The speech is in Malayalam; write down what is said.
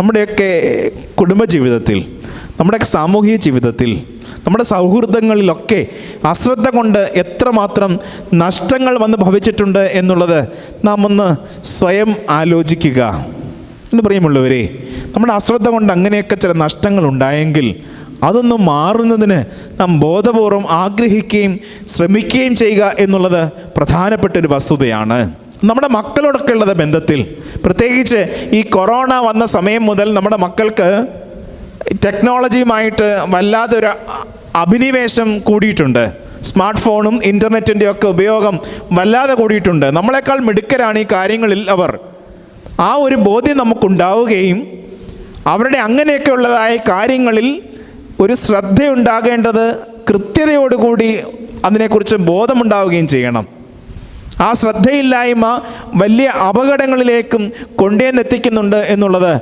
നമ്മുടെയൊക്കെ കുടുംബജീവിതത്തിൽ, നമ്മുടെയൊക്കെ സാമൂഹിക ജീവിതത്തിൽ, നമ്മുടെ സൗഹൃദങ്ങളിലൊക്കെ അശ്രദ്ധ കൊണ്ട് എത്രമാത്രം നഷ്ടങ്ങൾ വന്ന് ഭവിച്ചിട്ടുണ്ട് എന്നുള്ളത് നാം ഒന്ന് സ്വയം ആലോചിക്കുക. എന്ന് പ്രിയമുള്ളവരെ, നമ്മുടെ അശ്രദ്ധ കൊണ്ട് അങ്ങനെയൊക്കെ ചില നഷ്ടങ്ങൾ ഉണ്ടായെങ്കിൽ അതൊന്ന് മാറുന്നതിന് നാം ബോധപൂർവം ആഗ്രഹിക്കുകയും ശ്രമിക്കുകയും ചെയ്യുക എന്നുള്ളത് പ്രധാനപ്പെട്ടൊരു വസ്തുതയാണ്. നമ്മുടെ മക്കളോടൊക്കെ ഉള്ള ബന്ധത്തിൽ, പ്രത്യേകിച്ച് ഈ കൊറോണ വന്ന സമയം മുതൽ നമ്മുടെ മക്കൾക്ക് ടെക്നോളജിയുമായിട്ട് വല്ലാതൊരു അഭിനിവേശം കൂടിയിട്ടുണ്ട്. സ്മാർട്ട് ഫോണും ഇൻ്റർനെറ്റിൻ്റെയും ഒക്കെ ഉപയോഗം വല്ലാതെ കൂടിയിട്ടുണ്ട്. നമ്മളെക്കാൾ മിടുക്കരാണ് ഈ കാര്യങ്ങളിൽ അവർ. ആ ഒരു ബോധ്യം നമുക്കുണ്ടാവുകയും അവരുടെ അങ്ങനെയൊക്കെ ഉള്ളതായ കാര്യങ്ങളിൽ ഒരു ശ്രദ്ധയുണ്ടാകേണ്ടത് കൃത്യതയോടുകൂടി അതിനെക്കുറിച്ച് ബോധമുണ്ടാവുകയും ചെയ്യണം. ആ ശ്രദ്ധയില്ലായ്മ വലിയ അപകടങ്ങളിലേക്കും കൊണ്ടുവന്നെത്തിക്കുന്നുണ്ട് എന്നുള്ളത്